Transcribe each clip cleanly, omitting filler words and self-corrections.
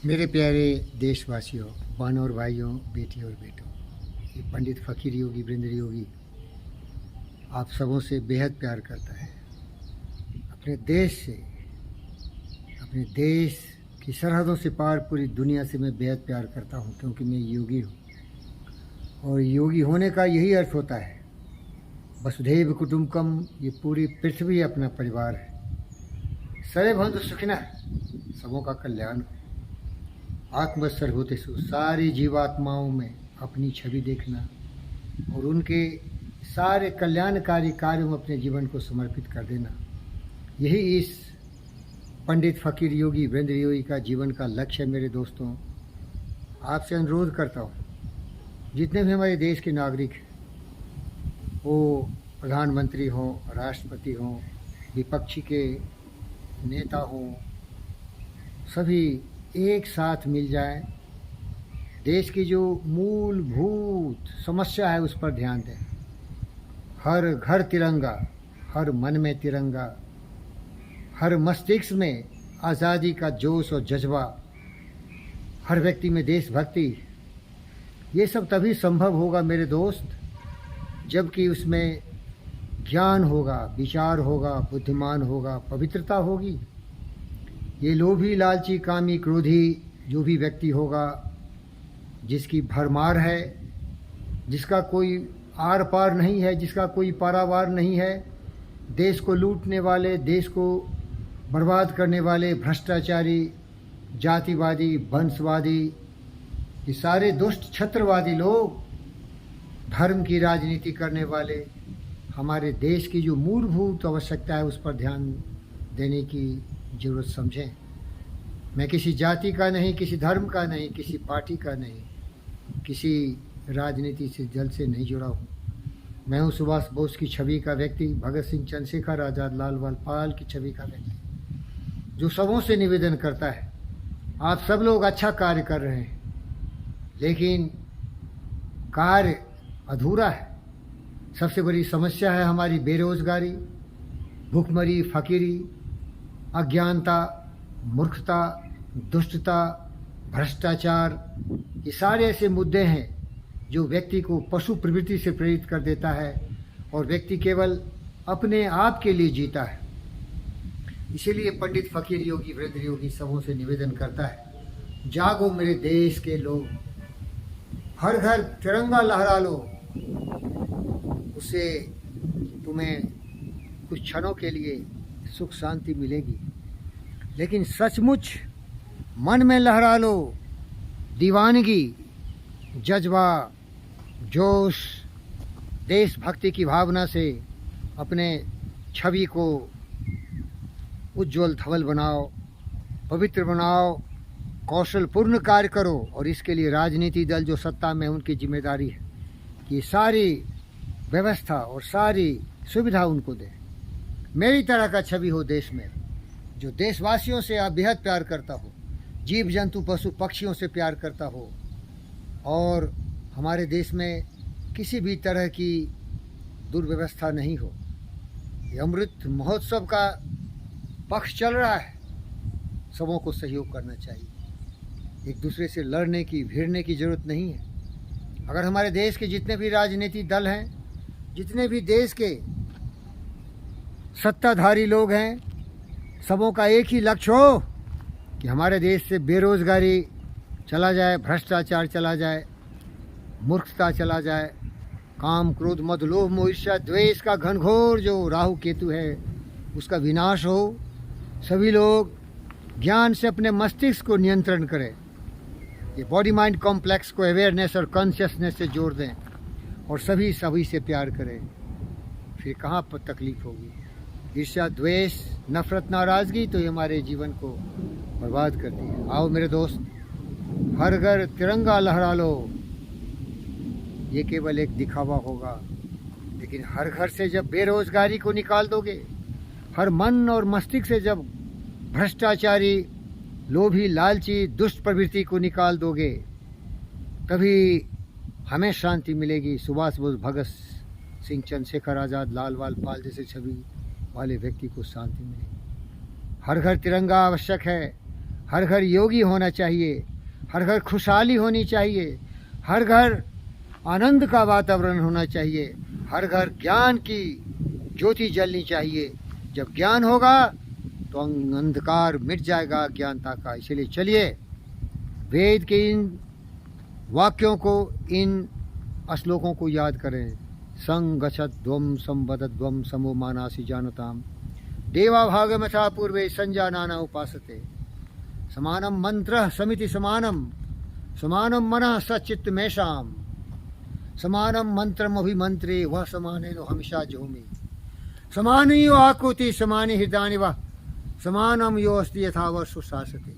मेरे प्यारे देशवासियों, बहनों और भाइयों, बेटी और बेटों, ये पंडित फ़कीर योगी वीरेंद्र योगी आप सबों से बेहद प्यार करता है। अपने देश से, अपने देश की सरहदों से पार पूरी दुनिया से मैं बेहद प्यार करता हूँ, क्योंकि मैं योगी हूँ। और योगी होने का यही अर्थ होता है, वसुधैव कुटुम्बकम, ये पूरी पृथ्वी अपना परिवार है। सर्वे भवन्तु सुखिनः, सबों का कल्याण हो। आत्मसर्वभूतेषु, सारी जीवात्माओं में अपनी छवि देखना और उनके सारे कल्याणकारी कार्यों में अपने जीवन को समर्पित कर देना, यही इस पंडित फ़कीर योगी वीरेंद्र योगी का जीवन का लक्ष्य है। मेरे दोस्तों, आपसे अनुरोध करता हूँ, जितने भी हमारे देश के नागरिक हैं, वो प्रधानमंत्री हों, राष्ट्रपति हों, विपक्षी के नेता हों, सभी एक साथ मिल जाए, देश की जो मूलभूत समस्या है उस पर ध्यान दें। हर घर तिरंगा, हर मन में तिरंगा, हर मस्तिष्क में आज़ादी का जोश और जज्बा, हर व्यक्ति में देशभक्ति, ये सब तभी संभव होगा मेरे दोस्त, जबकि उसमें ज्ञान होगा, विचार होगा, बुद्धिमान होगा, पवित्रता होगी। ये लोभी, लालची, कामी, क्रोधी जो भी व्यक्ति होगा, जिसकी भरमार है, जिसका कोई आर पार नहीं है, जिसका कोई पारावार नहीं है, देश को लूटने वाले, देश को बर्बाद करने वाले, भ्रष्टाचारी, जातिवादी, वंशवादी, ये सारे दुष्ट छत्रवादी लोग, धर्म की राजनीति करने वाले, हमारे देश की जो मूलभूत आवश्यकता है उस पर ध्यान देने की ज़रूरत समझें। मैं किसी जाति का नहीं, किसी धर्म का नहीं, किसी पार्टी का नहीं, किसी राजनीति से जल से नहीं जुड़ा हूँ। मैं हूँ सुभाष बोस की छवि का व्यक्ति, भगत सिंह, चंद्रशेखर आज़ाद, लाल पाल की छवि का व्यक्ति, जो सबों से निवेदन करता है, आप सब लोग अच्छा कार्य कर रहे हैं, लेकिन कार्य अधूरा है। सबसे बड़ी समस्या है हमारी बेरोजगारी, भूखमरी, फकीरी, अज्ञानता, मूर्खता, दुष्टता, भ्रष्टाचार, ये सारे ऐसे मुद्दे हैं जो व्यक्ति को पशु प्रवृत्ति से प्रेरित कर देता है और व्यक्ति केवल अपने आप के लिए जीता है। इसीलिए पंडित फ़कीर योगी वीरेंद्र योगी सबों से निवेदन करता है, जागो मेरे देश के लोग, हर घर तिरंगा लहरा लो। उससे तुम्हें कुछ क्षणों के लिए सुख शांति मिलेगी, लेकिन सचमुच मन में लहरा लो दीवानगी, जज्बा, जोश, देशभक्ति की भावना से अपने छवि को उज्जवल धवल बनाओ, पवित्र बनाओ, कौशलपूर्ण कार्य करो। और इसके लिए राजनीति दल जो सत्ता में उनकी जिम्मेदारी है कि सारी व्यवस्था और सारी सुविधा उनको दे। मेरी तरह का छवि हो देश में, जो देशवासियों से आप बेहद प्यार करता हो, जीव जंतु पशु पक्षियों से प्यार करता हो, और हमारे देश में किसी भी तरह की दुर्व्यवस्था नहीं हो। ये अमृत महोत्सव का पक्ष चल रहा है, सबों को सहयोग करना चाहिए। एक दूसरे से लड़ने की, भिड़ने की ज़रूरत नहीं है। अगर हमारे देश के जितने भी राजनीतिक दल हैं, जितने भी देश के सत्ताधारी लोग हैं, सबों का एक ही लक्ष्य हो कि हमारे देश से बेरोजगारी चला जाए, भ्रष्टाचार चला जाए, मूर्खता चला जाए, काम, क्रोध, मद, लोभ, मोह, ईर्ष्या, द्वेष का घनघोर जो राहु केतु है उसका विनाश हो। सभी लोग ज्ञान से अपने मस्तिष्क को नियंत्रण करें, ये बॉडी माइंड कॉम्प्लेक्स को अवेयरनेस और कॉन्शियसनेस से जोड़ दें, और सभी से प्यार करें। फिर कहाँ पर तकलीफ होगी। ईर्ष्या, द्वेष, नफरत, नाराज़गी तो ये हमारे जीवन को बर्बाद करती है। आओ मेरे दोस्त, हर घर तिरंगा लहरा लो। ये केवल एक दिखावा होगा, लेकिन हर घर से जब बेरोजगारी को निकाल दोगे, हर मन और मस्तिष्क से जब भ्रष्टाचारी, लोभी, लालची, दुष्ट प्रवृत्ति को निकाल दोगे, तभी हमें शांति मिलेगी। सुभाष बोस, भगत सिंह, चंद्रशेखर आज़ाद, लाल पाल जैसे छवि वाले व्यक्ति को शांति मिलेगी। हर घर तिरंगा आवश्यक है, हर घर योगी होना चाहिए, हर घर खुशहाली होनी चाहिए, हर घर आनंद का वातावरण होना चाहिए, हर घर ज्ञान की ज्योति जलनी चाहिए। जब ज्ञान होगा तो अंधकार मिट जाएगा ज्ञानता का। इसलिए चलिए वेद के इन वाक्यों को, इन श्लोकों को याद करें। संगच्छध्वं संवदध्वं समो मानासि जानताम देवा भागमथा पूर्वे संजानाना उपासते समानम मंत्र समिति समानम समानम मनः सचित्त मेषाम समानम मंत्रम अभिमंत्रे वह समानेनो हमेशा जोमि समानी यो आकृति समानी हृदयानि वह समानम यो अस्ति यथा वह सुशासते।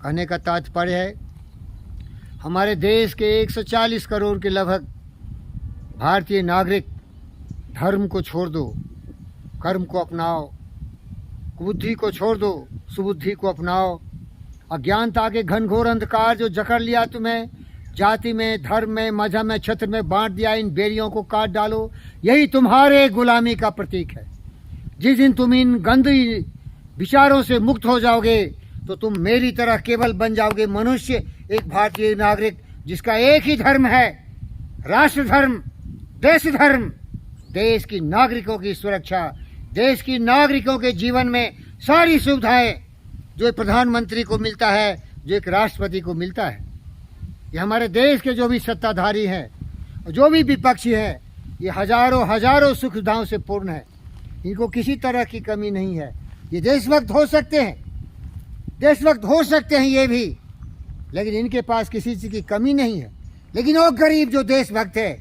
कहने का तात्पर्य है हमारे देश के 140 करोड़ के लगभग भारतीय नागरिक धर्म को छोड़ दो, कर्म को अपनाओ, कुबुद्धि को छोड़ दो, सुबुद्धि को अपनाओ। अज्ञानता के घनघोर अंधकार जो जकड़ लिया तुम्हें, जाति में, धर्म में, मजहब में, क्षेत्र में बांट दिया, इन बेरियों को काट डालो। यही तुम्हारे गुलामी का प्रतीक है। जिस दिन तुम इन गंदी विचारों से मुक्त हो जाओगे तो तुम मेरी तरह केवल बन जाओगे मनुष्य, एक भारतीय नागरिक जिसका एक ही धर्म है, राष्ट्र धर्म, देश धर्म। देश की नागरिकों की सुरक्षा, देश की नागरिकों के जीवन में सारी सुविधाएं जो एक प्रधानमंत्री को मिलता है, जो एक राष्ट्रपति को मिलता है। ये हमारे देश के जो भी सत्ताधारी हैं, जो भी विपक्षी हैं, ये हजारों सुख सुविधाओं से पूर्ण है। इनको किसी तरह की कमी नहीं है। ये देशभक्त हो सकते हैं, देशभक्त हो सकते हैं ये भी, लेकिन इनके पास किसी चीज़ की कमी नहीं है। लेकिन वो गरीब जो देशभक्त है,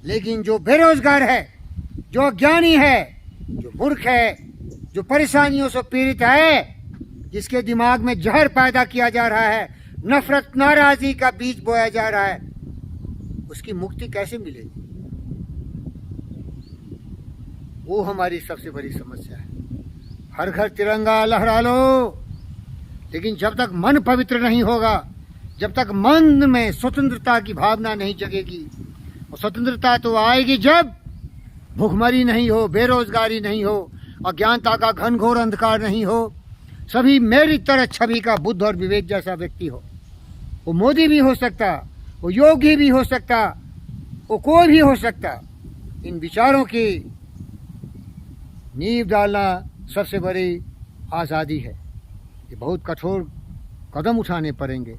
लेकिन जो बेरोजगार है, जो अज्ञानी है, जो मूर्ख है, जो परेशानियों से पीड़ित है, जिसके दिमाग में जहर पैदा किया जा रहा है, नफरत नाराजगी का बीज बोया जा रहा है, उसकी मुक्ति कैसे मिलेगी? वो हमारी सबसे बड़ी समस्या है। हर घर तिरंगा लहरा लो, लेकिन जब तक मन पवित्र नहीं होगा, जब तक मन में स्वतंत्रता की भावना नहीं जगेगी, और स्वतंत्रता तो आएगी जब भूखमरी नहीं हो, बेरोजगारी नहीं हो, अज्ञानता का घनघोर अंधकार नहीं हो, सभी मेरी तरह छवि का बुद्ध और विवेक जैसा व्यक्ति हो। वो मोदी भी हो सकता, वो योगी भी हो सकता, वो कोई भी हो सकता। इन विचारों की नींव डालना सबसे बड़ी आज़ादी है। ये बहुत कठोर कदम उठाने पड़ेंगे,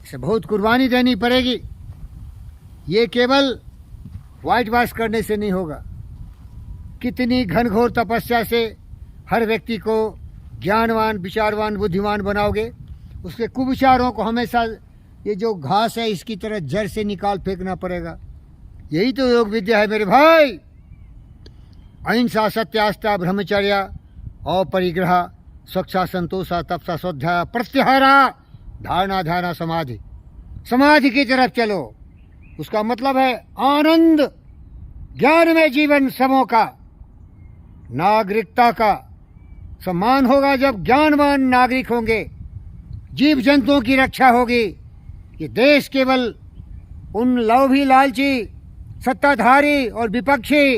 इसे बहुत कुर्बानी देनी पड़ेगी। ये केवल वाइट वॉश करने से नहीं होगा। कितनी घनघोर तपस्या से हर व्यक्ति को ज्ञानवान, विचारवान, बुद्धिमान बनाओगे। उसके कुविचारों को हमेशा ये जो घास है इसकी तरह जड़ से निकाल फेंकना पड़ेगा। यही तो योग विद्या है मेरे भाई। अहिंसा, सत्यास्था, ब्रह्मचर्य और परिग्रह, स्वच्छा, संतोषा, तपसा, स्वाध्याय, प्रत्याहारा, धारणा, ध्यान, समाधि। समाधि की तरफ चलो। उसका मतलब है आनंद, ज्ञान में जीवन समों का, नागरिकता का सम्मान होगा जब ज्ञानवान नागरिक होंगे, जीव जंतुओं की रक्षा होगी। ये देश केवल उन लोभी, लालची, सत्ताधारी और विपक्षी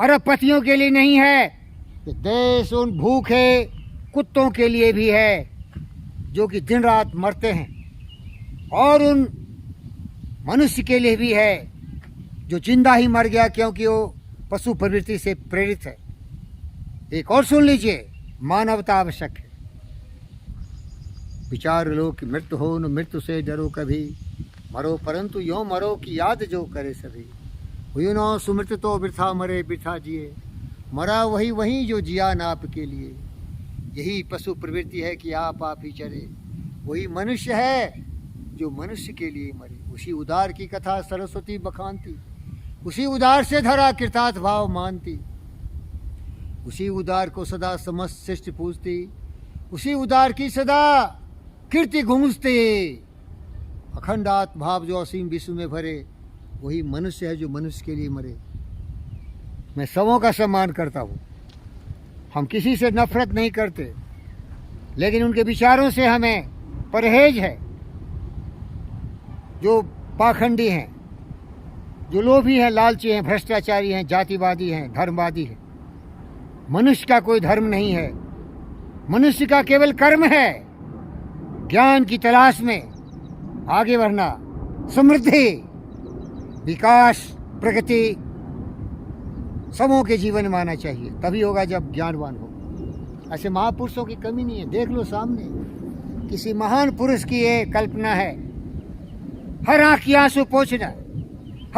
अरबपतियों के लिए नहीं है। ये देश उन भूखे कुत्तों के लिए भी है जो कि दिन रात मरते हैं, और उन मनुष्य के लिए भी है जो जिंदा ही मर गया क्योंकि वो पशु प्रवृत्ति से प्रेरित है। एक और सुन लीजिए, मानवता आवश्यक है। विचार लो कि मृत्यु हो न मृत्यु से डरो कभी, मरो परंतु यो मरो की याद जो करे सभी। हुई नो सुमृत तो वृथा मरे वृथा जिए, मरा वही वही जो जिया न आपके लिए। यही पशु प्रवृत्ति है कि आप ही चरे। वही मनुष्य है जो मनुष्य के लिए मरे। उसी उदार की कथा सरस्वती बखानती, उसी उदार से धरा कृतार्थ भाव मानती, उसी उदार को सदा समस्त शिष्ट पूजती, उसी उदार की सदा कीर्ति गूंजते। अखंडात भाव जो असीम विश्व में भरे, वही मनुष्य है जो मनुष्य के लिए मरे। मैं सबों का सम्मान करता हूँ। हम किसी से नफरत नहीं करते, लेकिन उनके विचारों से हमें परहेज है। जो पाखंडी हैं, जो लोभी हैं, लालची हैं, भ्रष्टाचारी हैं, जातिवादी हैं, धर्मवादी हैं। मनुष्य का कोई धर्म नहीं है, मनुष्य का केवल कर्म है। ज्ञान की तलाश में आगे बढ़ना, समृद्धि, विकास, प्रगति समूह के जीवन में आना चाहिए। तभी होगा जब ज्ञानवान हो। ऐसे महापुरुषों की कमी नहीं है। देख लो सामने, किसी महान पुरुष की ये कल्पना है, हर आँख की आंसू पोंछना,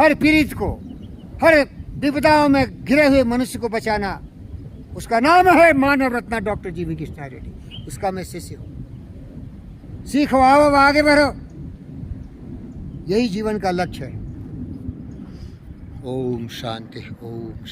हर पीड़ित को, हर विपदाओं में घिरे हुए मनुष्य को बचाना। उसका नाम है मानव रत्न डॉक्टर जीवी कृष्णा रेड्डी। उसका मैं शिष्य हूँ। सीखो, आओ, आगे बढ़ो, यही जीवन का लक्ष्य है। ओम शांति। ओम